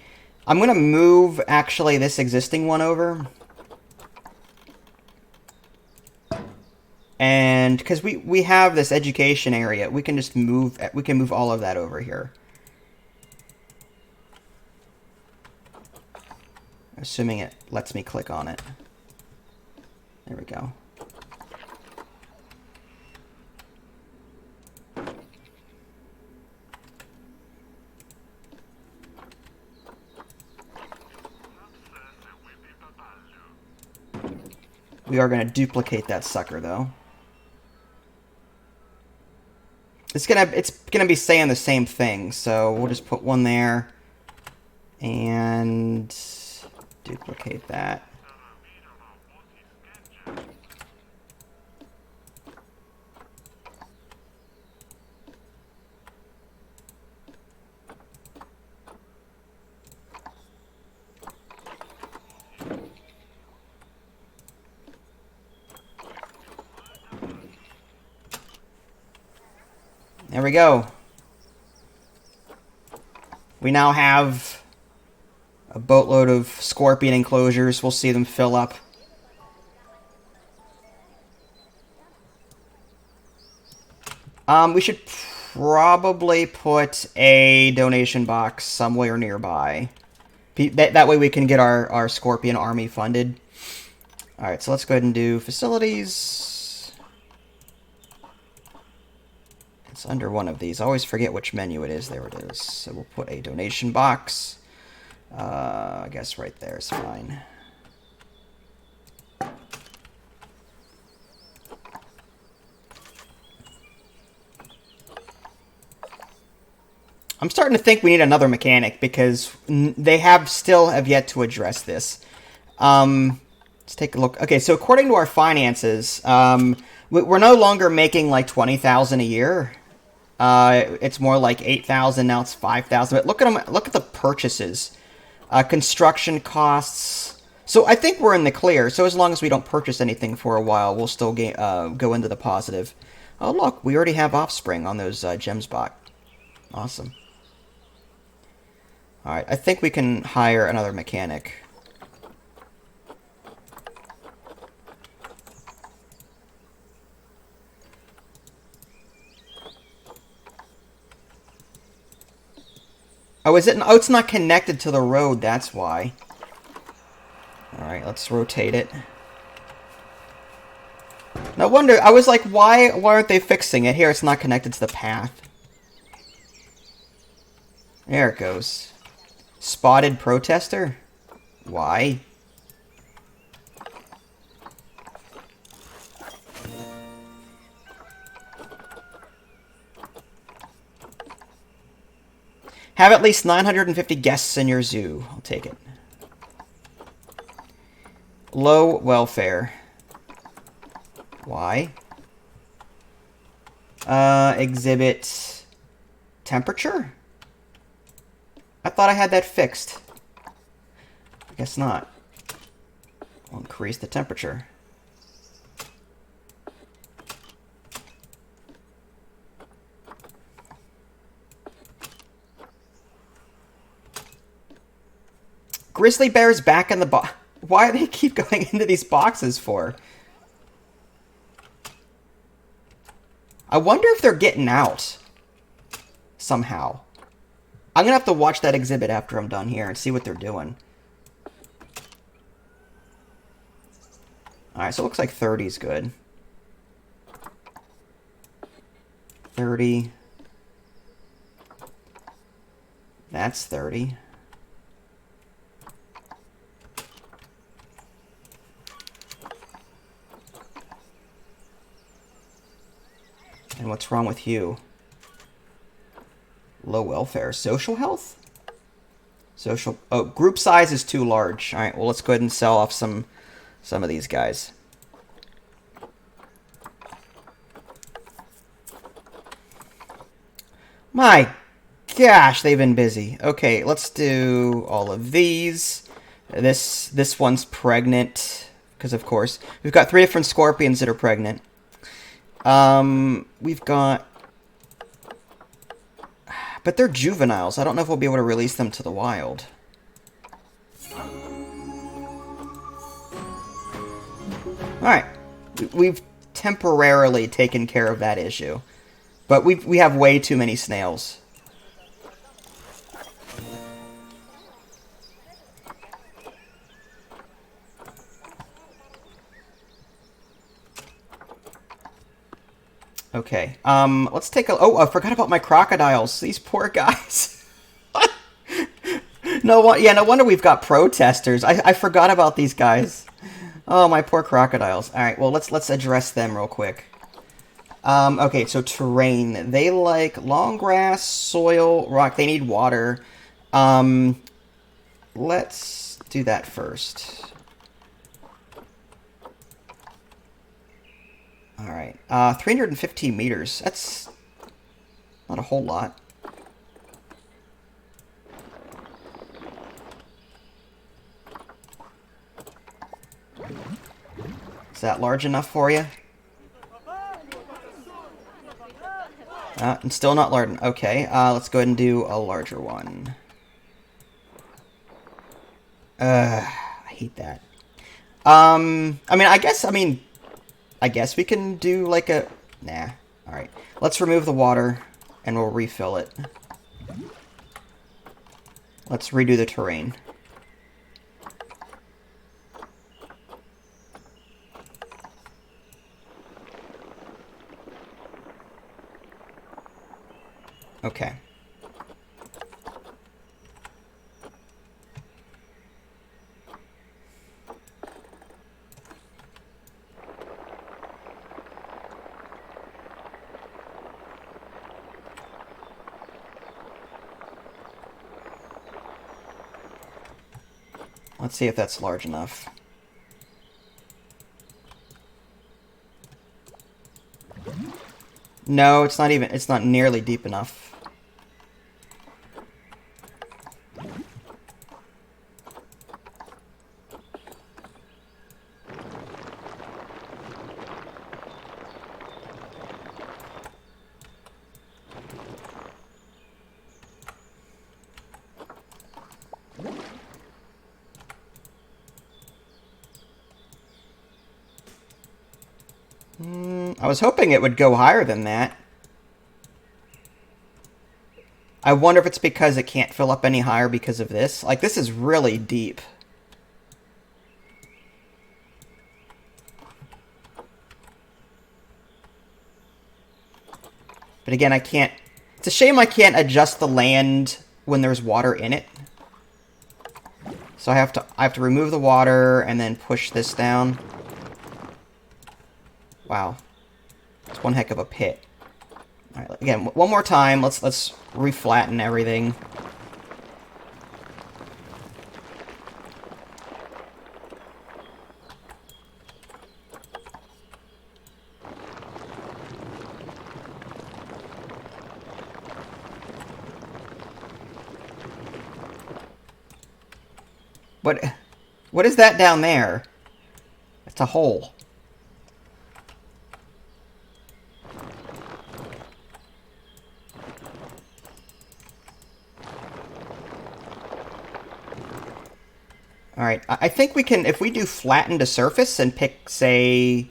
I'm going to move, actually, this existing one over. And, because we have this education area, we can just move, we can move all of that over here. Assuming it lets me click on it. There we go. We are going to duplicate that sucker, though. It's gonna be saying the same thing, so we'll just put one there and duplicate that. There we go. We now have a boatload of scorpion enclosures. We'll see them fill up. We should probably put a donation box somewhere nearby. That way we can get our scorpion army funded. Alright, so let's go ahead and do facilities. It's under one of these. I always forget which menu it is. There it is. So we'll put a donation box. I guess right there is fine. I'm starting to think we need another mechanic because they still have yet to address this. Let's take a look. Okay, so according to our finances, we're no longer making like 20,000 a year. It's more like 8,000 now. It's 5,000. But look at them. Look at the purchases, construction costs. So I think we're in the clear. So as long as we don't purchase anything for a while, we'll still go into the positive. Oh look, we already have offspring on those gems bot. Awesome. All right, I think we can hire another mechanic. Oh, is it? Oh, it's not connected to the road. That's why. All right, let's rotate it. No wonder. I was like, why aren't they fixing it? Here, it's not connected to the path. There it goes. Spotted protester? Why? Have at least 950 guests in your zoo. I'll take it. Low welfare. Why? Exhibit temperature? I thought I had that fixed. I guess not. We'll increase the temperature. Grizzly bears back in the box. Why do they keep going into these boxes for? I wonder if they're getting out. Somehow. I'm going to have to watch that exhibit after I'm done here and see what they're doing. Alright, so it looks like 30 is good. 30. That's 30. And what's wrong with you? Low welfare. Social health? Social... Oh, group size is too large. Alright, well, let's go ahead and sell off some of these guys. My gosh, they've been busy. Okay, let's do all of these. This one's pregnant, because of course. We've got 3 different scorpions that are pregnant. We've got... But they're juveniles. I don't know if we'll be able to release them to the wild. Alright. We've temporarily taken care of that issue. But we have way too many snails. Okay, let's take a... Oh, I forgot about my crocodiles. These poor guys. No wonder we've got protesters. I forgot about these guys. Oh, my poor crocodiles. Alright, well, let's address them real quick. Okay, so terrain. They like long grass, soil, rock. They need water. Let's do that first. Alright, 315 meters. That's not a whole lot. Is that large enough for you? And still not large. Okay, let's go ahead and do a larger one. I hate that. I guess we can do like a... Nah. Alright. Let's remove the water, and we'll refill it. Let's redo the terrain. Okay. Let's see if that's large enough. No, it's not nearly deep enough. I was hoping it would go higher than that. I wonder if it's because it can't fill up any higher because of this. Like, this is really deep. But again, I can't... It's a shame I can't adjust the land when there's water in it. So I have to remove the water and then push this down. Wow. It's one heck of a pit. Alright, again, one more time. Let's reflatten everything. What is that down there? It's a hole. Alright, I think we can, if we do flatten to surface and pick, say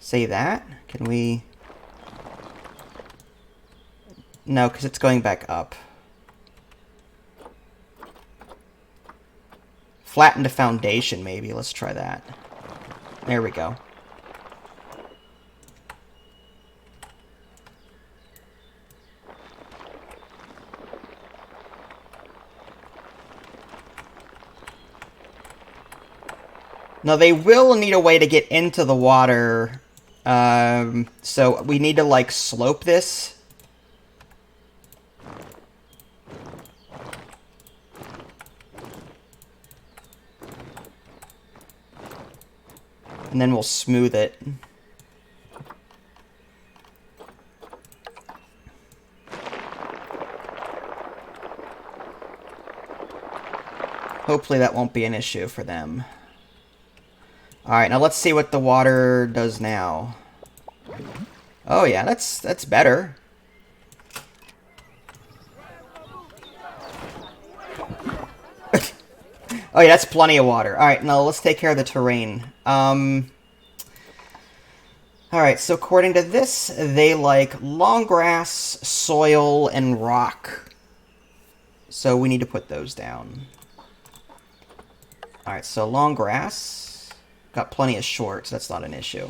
that, can we... No, because it's going back up. Flatten to foundation, maybe. Let's try that. There we go. Now, they will need a way to get into the water, so we need to, like, slope this. And then we'll smooth it. Hopefully that won't be an issue for them. Alright, now let's see what the water does now. Oh yeah, that's better. Oh yeah, that's plenty of water. Alright, now let's take care of the terrain. Alright, so according to this, they like long grass, soil, and rock. So we need to put those down. Alright, so long grass. Got plenty of short, so that's not an issue.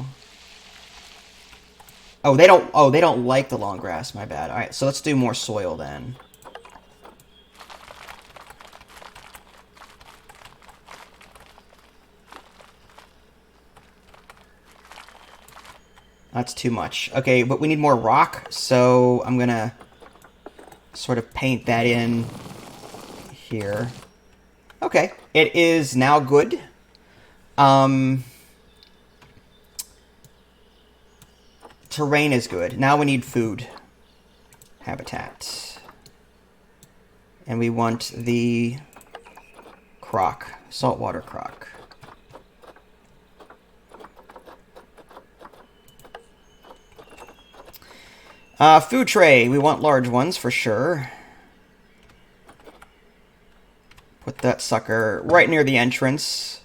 Oh, they don't like the long grass, my bad. Alright, so let's do more soil then. That's too much. Okay, but we need more rock, so I'm gonna sort of paint that in here. Okay, it is now good. Terrain is good. Now we need food. Habitat. And we want the croc. Saltwater croc. Food tray. We want large ones for sure. Put that sucker right near the entrance.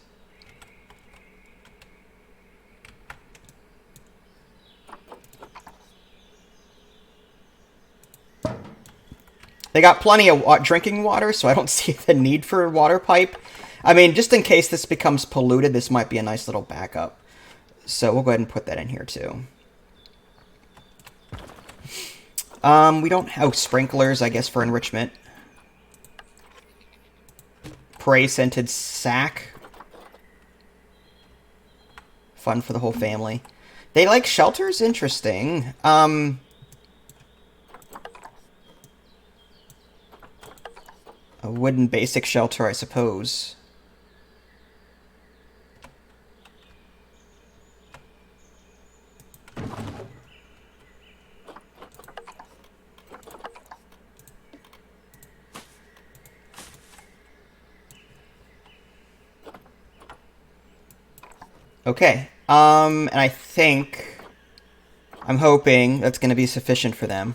They got plenty of drinking water, so I don't see the need for a water pipe. I mean, just in case this becomes polluted, this might be a nice little backup. So we'll go ahead and put that in here too. We don't have sprinklers, I guess, for enrichment. Prey-scented sack. Fun for the whole family. They like shelters? Interesting. A wooden basic shelter, I suppose. Okay. And I think... I'm hoping that's going to be sufficient for them.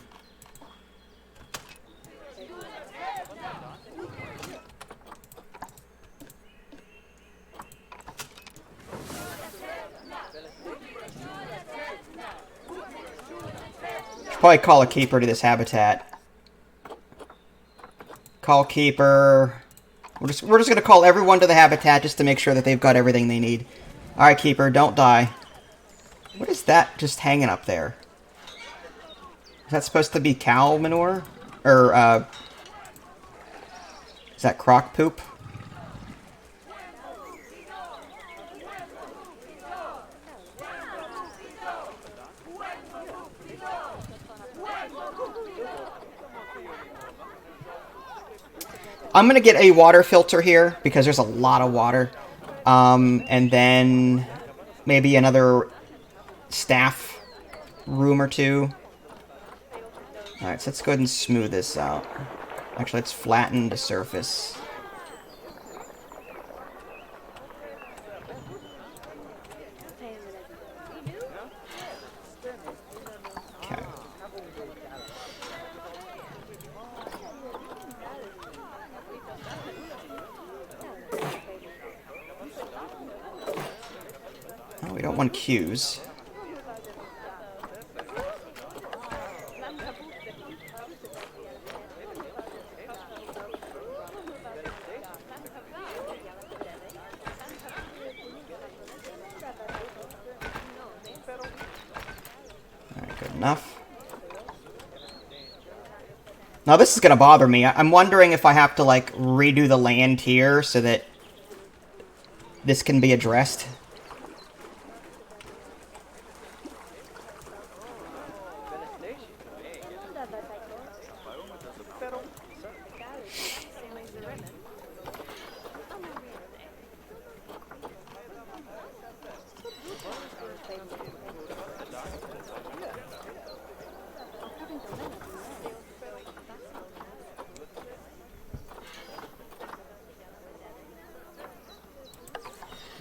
Should probably call a keeper to this habitat. Call keeper. We're just gonna call everyone to the habitat just to make sure that they've got everything they need. Alright, keeper, don't die. What is that just hanging up there? Is that supposed to be cow manure? Or, is that croc poop? I'm gonna get a water filter here, because there's a lot of water. And then maybe another staff room or two. Alright, so let's go ahead and smooth this out. Actually, let's flatten the surface. Okay. Oh, we don't want cues. Alright, good enough. Now this is gonna bother me. I'm wondering if I have to, like, redo the land here so that this can be addressed.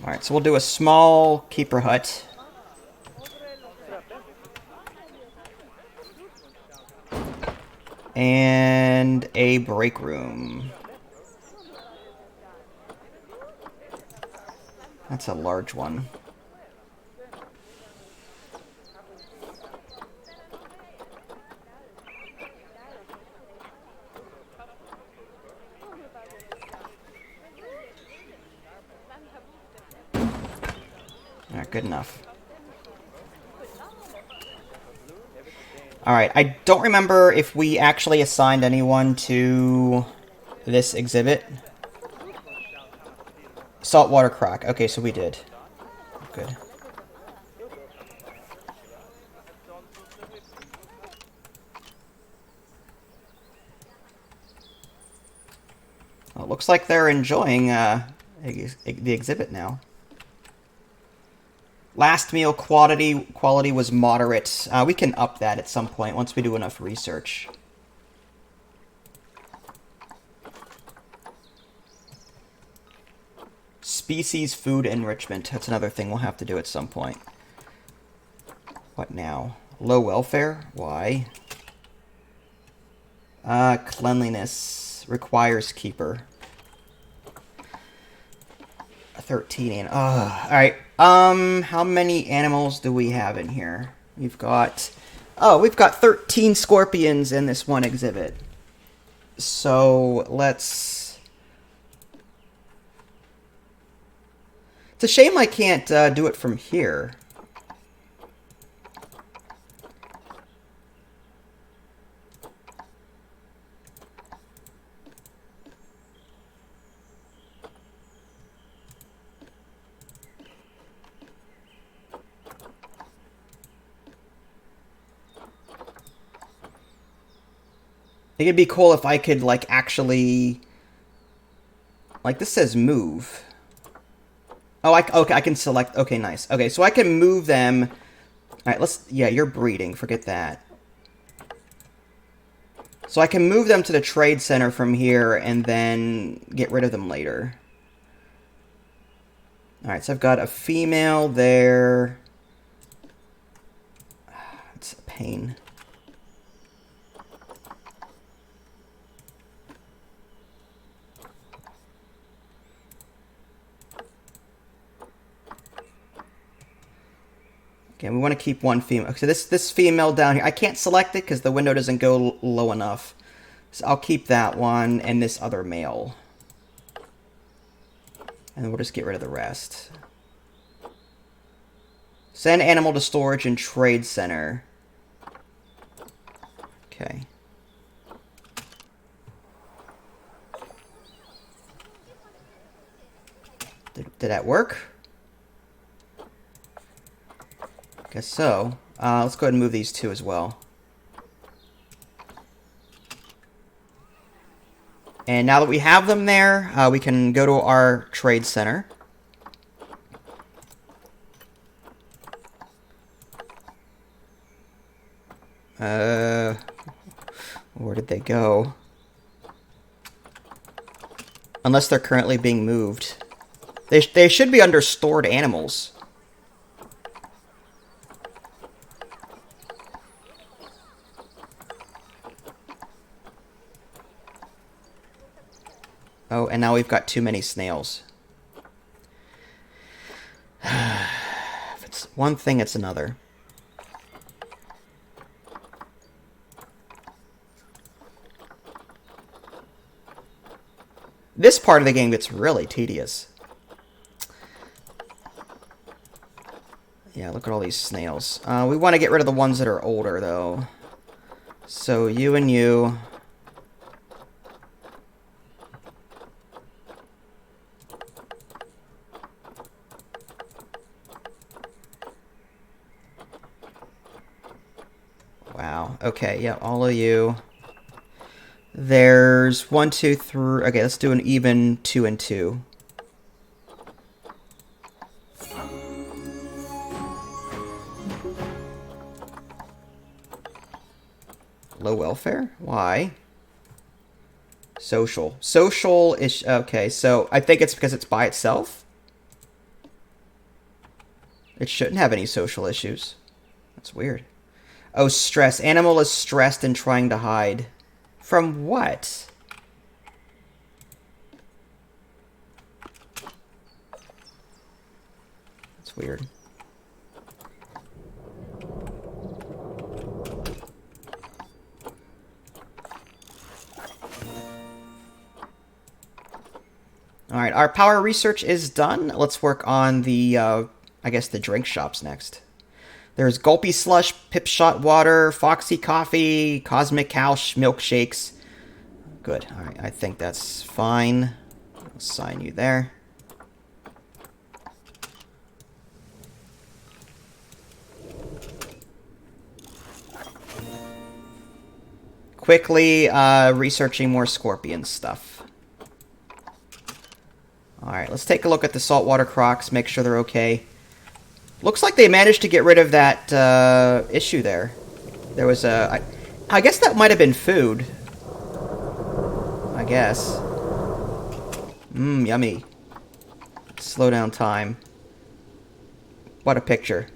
Alright, so we'll do a small keeper hut. And a break room. That's a large one. Alright, good enough. Alright, I don't remember if we actually assigned anyone to this exhibit. Saltwater croc. Okay, so we did. Good. Well, it looks like they're enjoying the exhibit now. Last meal quality was moderate. We can up that at some point once we do enough research. Species food enrichment. That's another thing we'll have to do at some point. What now? Low welfare? Why? Cleanliness requires keeper. 13. Alright. How many animals do we have in here? We've got 13 scorpions in this one exhibit. So, let's... It's a shame I can't do it from here. I think it'd be cool if I could, like, actually... Like, this says move. Oh, okay, I can select... Okay, nice. Okay, so I can move them... Alright, let's... Yeah, you're breeding. Forget that. So I can move them to the trade center from here and then get rid of them later. Alright, so I've got a female there. It's a pain. Okay, we want to keep one female. So this female down here, I can't select it because the window doesn't go low enough. So I'll keep that one and this other male. And then we'll just get rid of the rest. Send animal to storage and trade center. Okay. Did that work? Guess so. Let's go ahead and move these two as well. And now that we have them there, we can go to our trade center. Where did they go? Unless they're currently being moved. They should be under stored animals. Oh, and now we've got too many snails. If it's one thing, it's another. This part of the game gets really tedious. Yeah, look at all these snails. We want to get rid of the ones that are older, though. So you and you... Wow. Okay, yeah, all of you. There's 1, 2, 3... Okay, let's do an even 2 and 2. Low welfare? Why? Social. Social is... Okay, so I think it's because it's by itself. It shouldn't have any social issues. That's weird. Oh, stress. Animal is stressed and trying to hide. From what? That's weird. Alright, our power research is done. Let's work on the, I guess the drink shops next. There's Gulpy Slush, Pip Shot Water, Foxy Coffee, Cosmic Cow Milkshakes. Good. Alright, I think that's fine. I'll assign you there. Quickly researching more scorpion stuff. Alright, let's take a look at the saltwater crocs, make sure they're okay. Looks like they managed to get rid of that issue there. There was a... I guess that might have been food. I guess. Mmm, yummy. Slow down time. What a picture.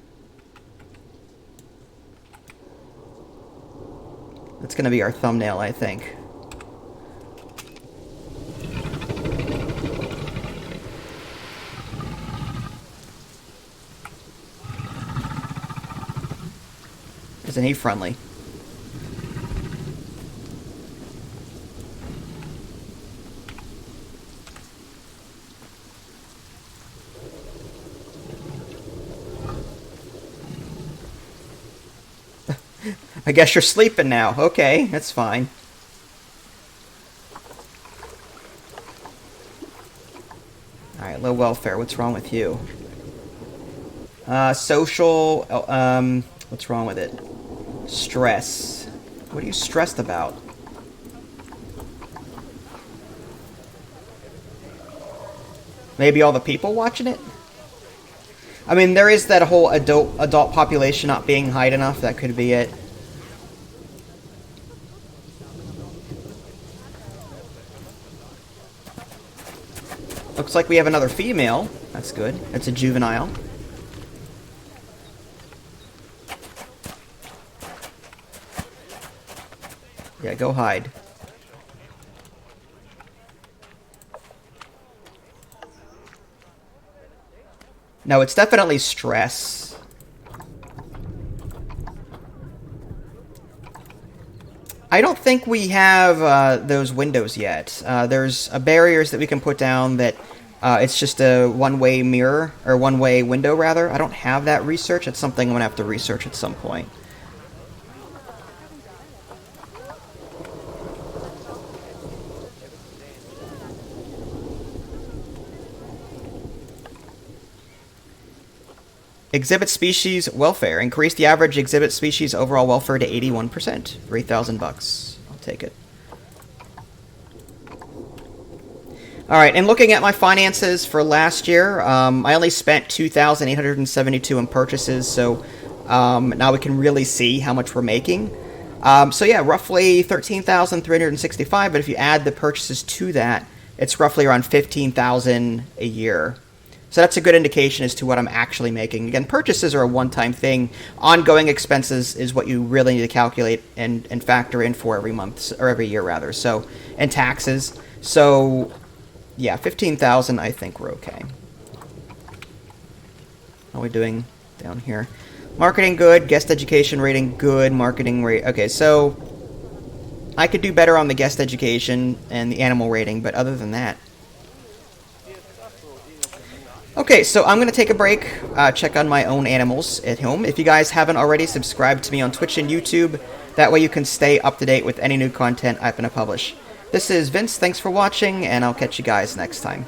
That's gonna be our thumbnail, I think. Isn't he friendly? I guess you're sleeping now. Okay, that's fine. Alright, low welfare. What's wrong with you? Social... what's wrong with it? Stress. What are you stressed about? Maybe all the people watching it? I mean, there is that whole adult population not being high enough. That could be it. Looks like we have another female. That's good. It's a juvenile. Yeah, go hide. No, it's definitely stress. I don't think we have those windows yet. There's barriers that we can put down that it's just a one-way mirror, or one-way window, rather. I don't have that research. It's something I'm going to have to research at some point. Exhibit species welfare. Increase the average exhibit species overall welfare to 81%. For $8,000. I'll take it. Alright, and looking at my finances for last year, I only spent $2,872 in purchases, so now we can really see how much we're making. So yeah, roughly $13,365, but if you add the purchases to that, it's roughly around $15,000 a year. So that's a good indication as to what I'm actually making. Again, purchases are a one-time thing. Ongoing expenses is what you really need to calculate and factor in for every month, or every year rather. So, and taxes. So, yeah, 15,000. I think we're okay. How are we doing down here? Marketing good. Guest education rating good. Marketing rate. Okay, so I could do better on the guest education and the animal rating, but other than that. Okay, so I'm going to take a break, check on my own animals at home. If you guys haven't already, subscribe to me on Twitch and YouTube. That way you can stay up to date with any new content I'm going to publish. This is Vince, thanks for watching, and I'll catch you guys next time.